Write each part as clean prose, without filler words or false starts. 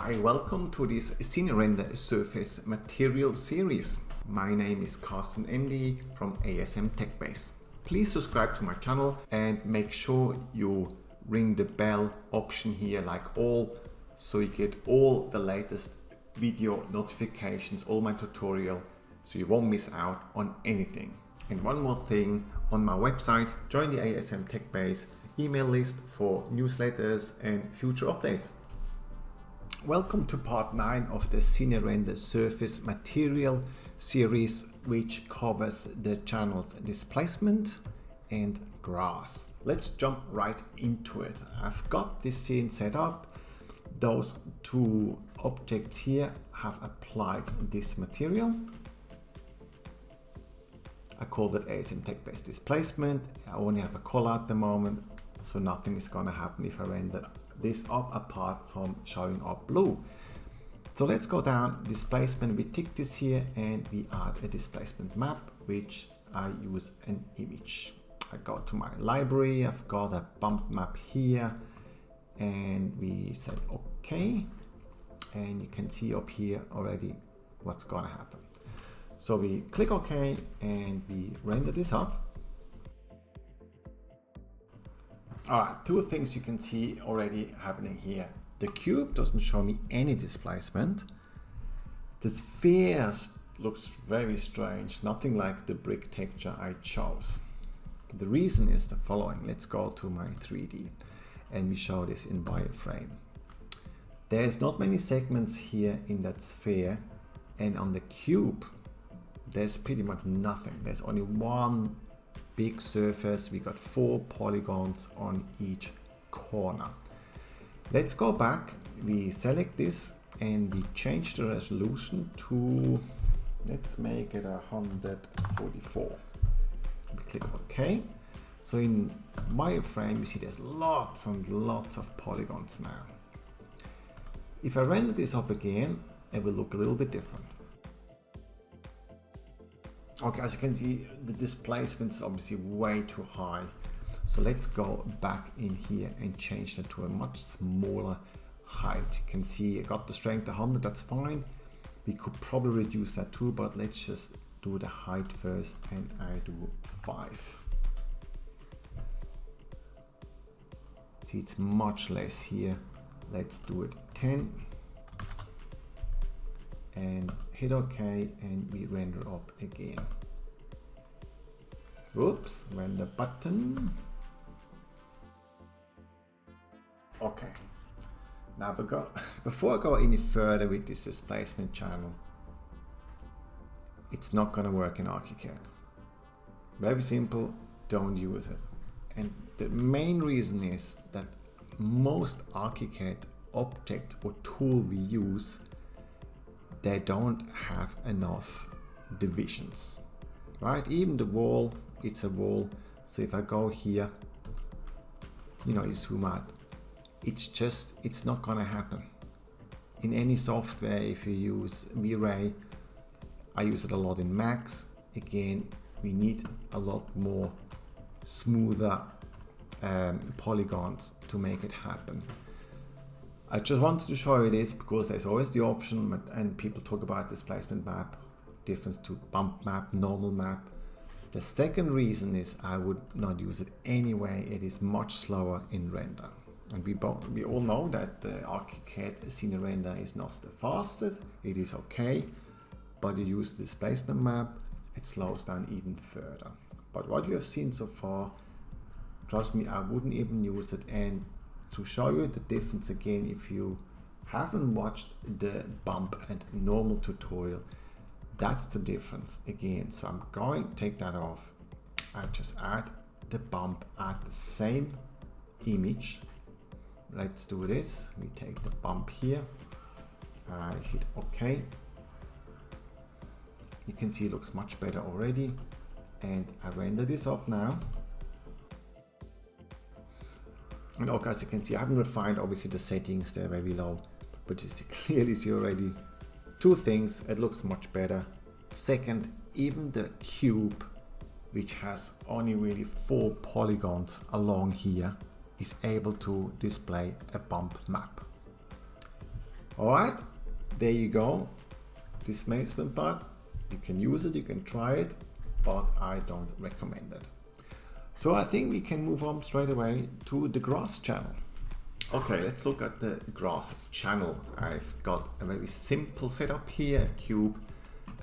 Hi, welcome to this CineRender Surface Materials series. My name is Carsten MD from ASM TechBase. Please subscribe to my channel and make sure you ring the bell option here like all, so you get all the latest video notifications, all my tutorial, so you won't miss out on anything. And one more thing, on my website, join the ASM TechBase email list for newsletters and future updates. Welcome to part 9 of the CineRender Surface Material series, which covers the channels Displacement and Grass. Let's jump right into it. I've got this scene set up. Those two objects here have applied this material. I call that ASM TechBase Displacement. I only have a color at the moment, so nothing is going to happen if I render this up apart from showing up blue. So let's go down displacement. We tick this here and we add a displacement map, which I use an image. I go to my library, I've got a bump map here, and we say okay, and you can see up here already what's gonna happen. So we click OK and we render this up. Alright, two things you can see already happening here. The cube doesn't show me any displacement. The sphere looks very strange, nothing like the brick texture I chose. The reason is the following. Let's go to my 3D and we show this in wireframe. There's not many segments here in that sphere, and on the cube there's pretty much nothing. There's only one big surface. We got 4 polygons on each corner. Let's go back. We select this and we change the resolution to, let's make it 144. We click OK. So in wireframe, you see there's lots and lots of polygons now. If I render this up again, it will look a little bit different. Okay, as you can see, the displacement is obviously way too high. So let's go back in here and change that to a much smaller height. You can see I got the strength 100, that's fine. We could probably reduce that too, but let's just do the height first, and I do 5. See, it's much less here. Let's do it 10. And hit OK, and we render up again. Oops, render button. Okay. Now before I go any further with this displacement channel, it's not going to work in ArchiCAD. Very simple, don't use it. And the main reason is that most ArchiCAD objects or tool we use, they don't have enough divisions, right? Even the wall, it's a wall. So if I go here, you zoom out, it's not gonna happen. In any software, if you use V-Ray, I use it a lot in Max. Again, we need a lot more smoother polygons to make it happen. I just wanted to show you this because there's always the option, and people talk about displacement map, difference to bump map, normal map. The second reason is I would not use it anyway. It is much slower in render. And we all know that the ArchiCAD CineRender is not the fastest. It is okay, but you use the displacement map, it slows down even further. But what you have seen so far, trust me, I wouldn't even use it. And to show you the difference again, if you haven't watched the bump and normal tutorial, that's the difference again. So I'm going to take that off. I just add the bump at the same image. Let's do this. We take the bump here. I hit OK. You can see it looks much better already. And I render this up now. And okay, as you can see, I haven't refined obviously the settings, they're very low, but you clearly see already two things. It looks much better. Second, even the cube, which has only really 4 polygons along here, is able to display a bump map. All right, there you go. Displacement part. You can use it, you can try it, but I don't recommend it. So I think we can move on straight away to the grass channel. Okay, let's look at the grass channel. I've got a very simple setup here, a cube,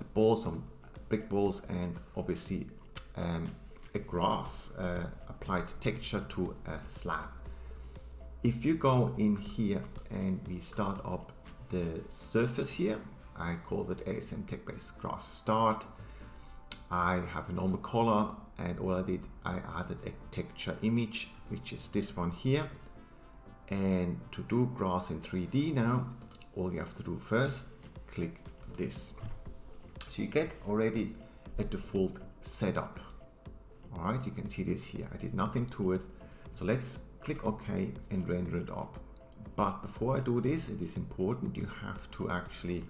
a ball, some brick balls, and obviously a grass applied texture to a slab. If you go in here and we start up the surface here, I call it ASM Tech-Based Grass Start. I have a normal color, and all I did, I added a texture image, which is this one here. And to do grass in 3D now, all you have to do first, click this. So you get already a default setup. All right, you can see this here. I did nothing to it. So let's click OK and render it up. But before I do this, it is important you have to actually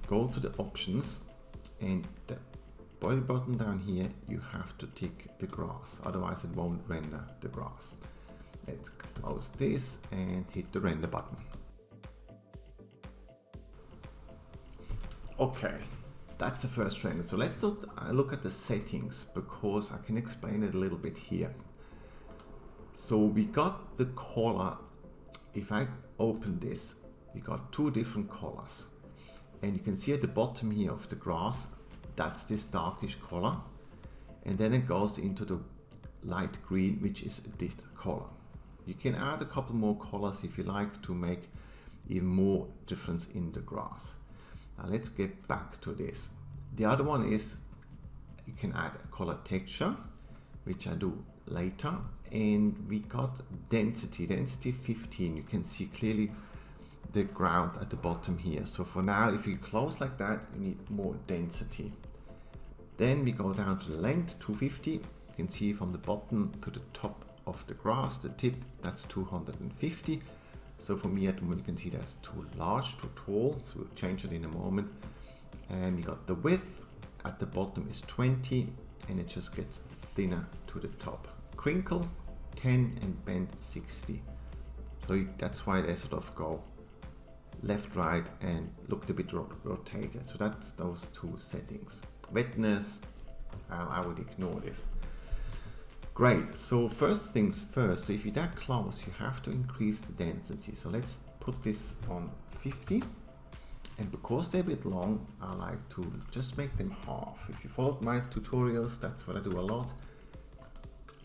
go to the options, and the body button down here, you have to tick the grass, otherwise it won't render the grass. Let's close this and hit the render button. Okay, that's the first render. So let's look at the settings, because I can explain it a little bit here. So we got the color. If I open this, we got two different colors. And you can see at the bottom here of the grass, that's this darkish color. And then it goes into the light green, which is this color. You can add a couple more colors if you like to make even more difference in the grass. Now let's get back to this. The other one is you can add a color texture, which I do later. And we got density 15. You can see clearly the ground at the bottom here. So for now, if you close like that, you need more density. Then we go down to the length, 250. You can see from the bottom to the top of the grass, the tip, that's 250. So for me at the moment, you can see that's too large, too tall. So we'll change it in a moment. And we got the width at the bottom is 20, and it just gets thinner to the top. Crinkle 10 and bend 60. So that's why they sort of go left, right, and looked a bit rotated. So that's those two settings. Wetness, I would ignore this. Great, so first things first, so if you're that close, you have to increase the density. So let's put this on 50. And because they're a bit long, I like to just make them half. If you followed my tutorials, that's what I do a lot.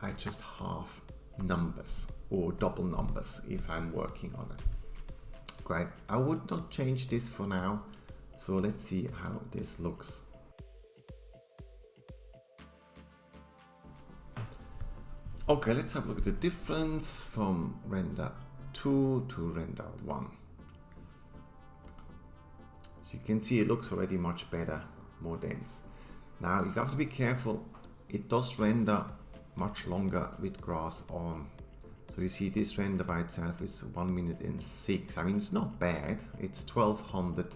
I just half numbers or double numbers if I'm working on it. Great, I would not change this for now. So let's see how this looks. Okay, let's have a look at the difference from render 2 to render 1. So you can see it looks already much better, more dense. Now you have to be careful, it does render much longer with grass on. So you see this render by itself is 1 minute and 6. I mean, it's not bad, it's 1200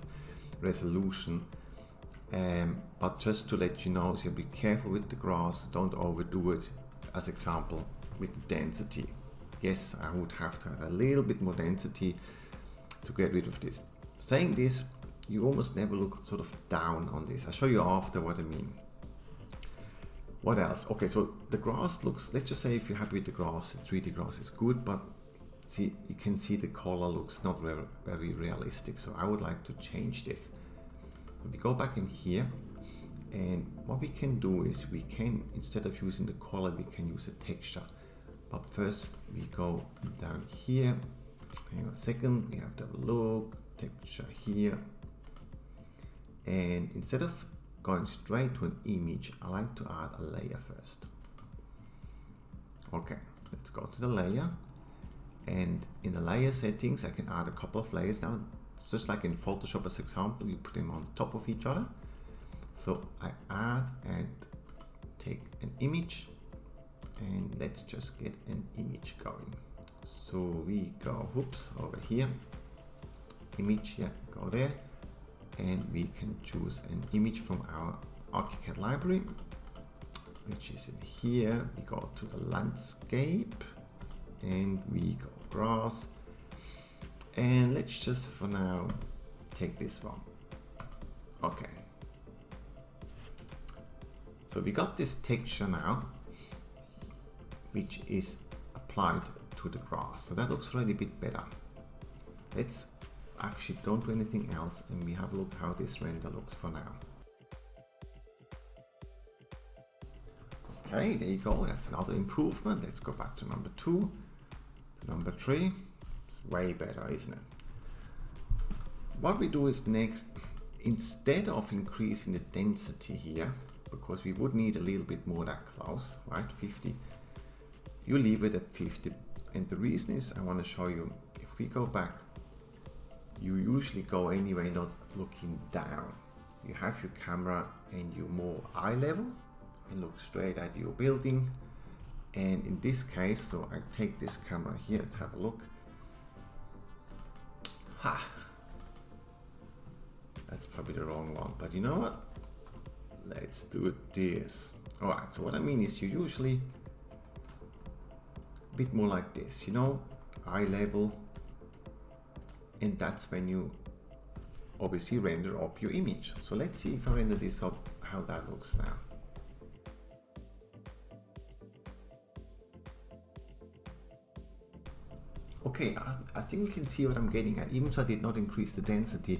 resolution. But just to let you know, so be careful with the grass, don't overdo it. As example, with the density. Yes, I would have to have a little bit more density to get rid of this. Saying this, you almost never look sort of down on this. I'll show you after what I mean. What else? Okay, so the grass looks, let's just say if you're happy with the grass, 3D grass is good, but see, you can see the color looks not very realistic. So I would like to change this. We go back in here. And what we can do is we can, instead of using the color, we can use a texture. But first we go down here. Hang on a second, we have to have a look, texture here. And instead of going straight to an image, I like to add a layer first. Okay, let's go to the layer. And in the layer settings, I can add a couple of layers now. It's just like in Photoshop as example, you put them on top of each other. So I add and take an image, and let's just get an image going. So we go, oops, over here, image, yeah, go there, and we can choose an image from our ArchiCAD library, which is in here. We go to the landscape, and we go grass, And let's just for now take this one. Okay. So we got this texture now, which is applied to the grass. So that looks already a bit better. Let's actually don't do anything else and we have a look how this render looks for now. Okay, there you go. That's another improvement. Let's go back to number 2, to number 3. It's way better, isn't it? What we do is next, instead of increasing the density here, because we would need a little bit more that close, right? 50. You leave it at 50. And the reason is I want to show you, if we go back, you usually go anyway, not looking down. You have your camera and you're more eye level and look straight at your building. And in this case, so I take this camera here, let's have a look. Ha! That's probably the wrong one, but you know what? Let's do this. Alright, so what I mean is you usually a bit more like this, you know, eye level, and that's when you obviously render up your image. So let's see if I render this up, how that looks now. Okay, I think you can see what I'm getting at. Even though I did not increase the density,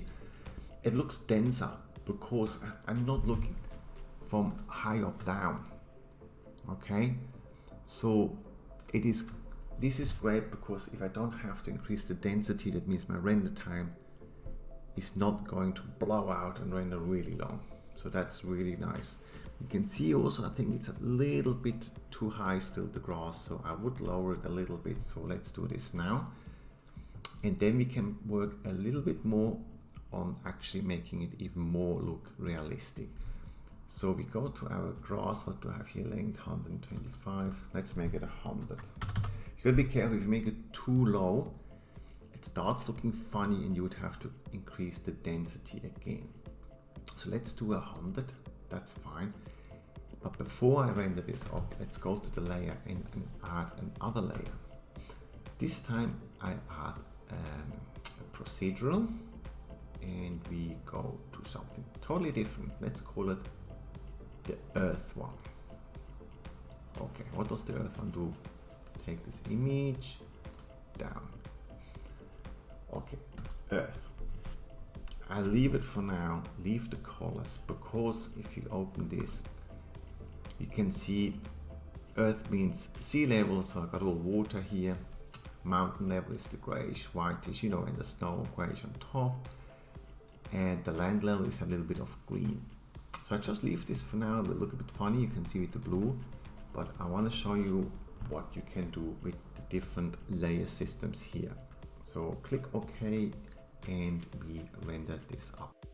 it looks denser because I'm not looking from high up down. Okay, so this is great because if I don't have to increase the density, that means my render time is not going to blow out and render really long. So that's really nice. You can see also, I think it's a little bit too high still, the grass, so I would lower it a little bit. So let's do this now. And then we can work a little bit more on actually making it even more look realistic. So we go to our grass, what do I have here, length 125, let's make it 100. You gotta be careful, if you make it too low, it starts looking funny and you would have to increase the density again. So let's do 100, that's fine. But before I render this up, let's go to the layer and add another layer. This time I add a procedural and we go to something totally different. Let's call it the earth one. Okay, what does the earth one do? Take this image down. Okay, earth. I'll leave it for now, leave the colors, because if you open this, you can see earth means sea level, so I got all water here. Mountain level is the grayish, whitish, you know, and the snow grayish on top. And the land level is a little bit of green. So I just leave this for now. It will look a bit funny, you can see with the blue, but I want to show you what you can do with the different layer systems here. So click OK and we render this up.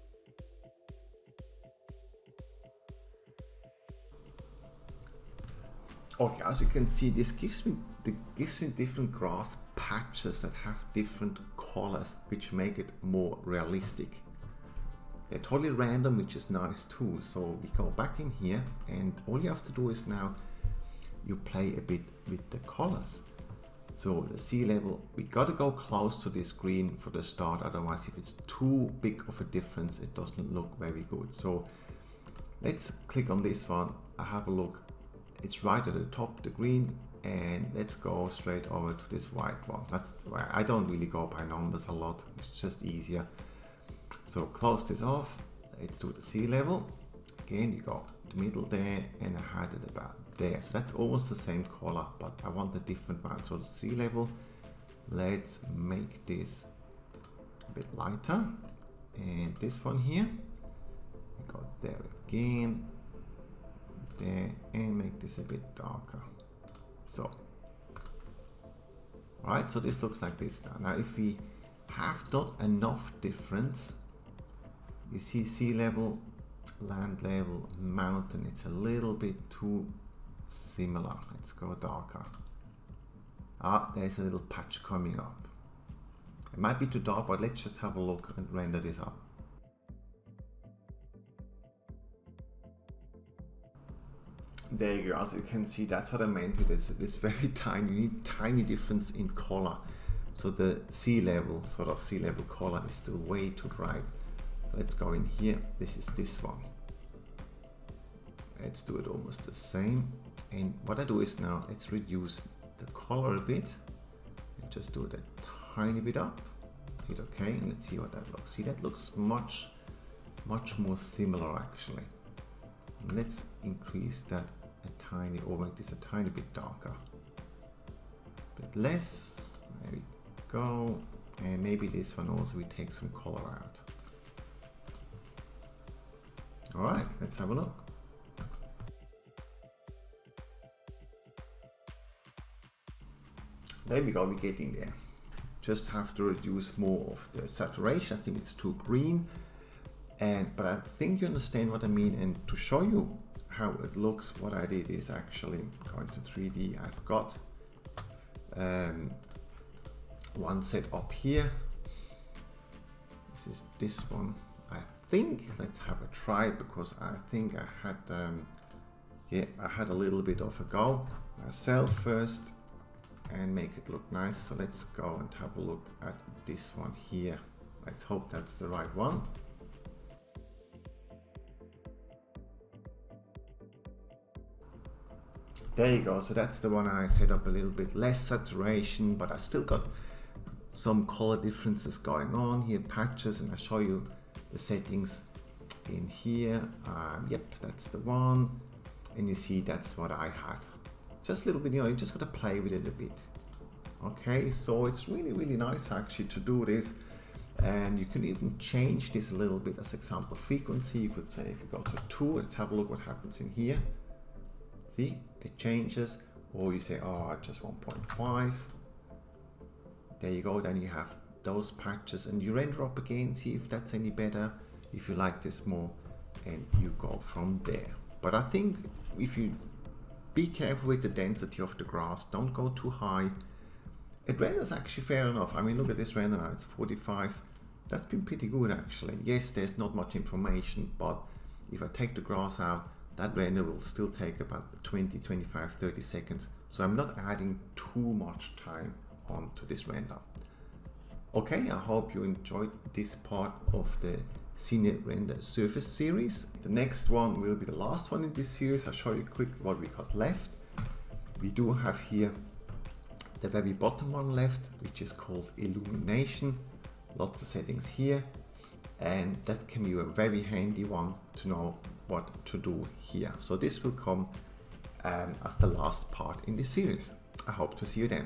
Okay, as you can see, this gives me different grass patches that have different colors, which make it more realistic. They're totally random, which is nice too. So we go back in here and all you have to do is now you play a bit with the colors. So the sea level, we got to go close to this green for the start, otherwise if it's too big of a difference, it doesn't look very good. So let's click on this one, I have a look. It's right at the top, the green, and let's go straight over to this white one. That's why I don't really go by numbers a lot, it's just easier. So close this off, let's do the sea level. Again, you go the middle there, and I had it about there. So that's almost the same color, but I want a different one. So the sea level, let's make this a bit lighter. And this one here, we go there again, there, and make this a bit darker. So, right, so this looks like this now. Now if we have not enough difference, you see sea level, land level, mountain, it's a little bit too similar. Let's go darker. Ah, there's a little patch coming up. It might be too dark, but let's just have a look and render this up. There you go. As you can see, that's what I meant with this very tiny, you need tiny difference in color. So the sea level color is still way too bright. Let's go in here. This is this one. Let's do it almost the same. And what I do is now let's reduce the color a bit and just do it a tiny bit up. Hit OK, and let's see what that looks. See, that looks much more similar actually. And let's increase that a tiny, or make this a tiny bit darker. A bit less. There we go. And maybe this one also we take some color out. Alright, let's have a look. There we go, we're getting there. Just have to reduce more of the saturation. I think it's too green. But I think you understand what I mean. And to show you how it looks, what I did is actually going to 3D. I've got one set up here. This is this one. I think let's have a try, because I think I had a little bit of a go myself first and make it look nice. So let's go and have a look at this one here. Let's hope that's the right one. There you go. So that's the one I set up a little bit less saturation, but I still got some color differences going on here, patches, and I show you the settings in here. Yep, that's the one. And you see that's what I had. Just a little bit, you know, you just got to play with it a bit. Okay, so it's really nice actually to do this. And you can even change this a little bit as example frequency. You could say if you go to 2, let's have a look what happens in here. See, it changes. Or you say, oh, just 1.5. There you go, then you have those patches and you render up again, see if that's any better, if you like this more, and you go from there. But I think if you be careful with the density of the grass, don't go too high. It renders actually fair enough. I mean, look at this render now, it's 45. That's been pretty good actually. Yes, there's not much information, but if I take the grass out, that render will still take about 20, 25, 30 seconds. So I'm not adding too much time onto this render. Okay, I hope you enjoyed this part of the CineRender Surface series. The next one will be the last one in this series. I'll show you quickly what we got left. We do have here the very bottom one left, which is called illumination. Lots of settings here, and that can be a very handy one to know what to do here. So this will come as the last part in this series. I hope to see you then.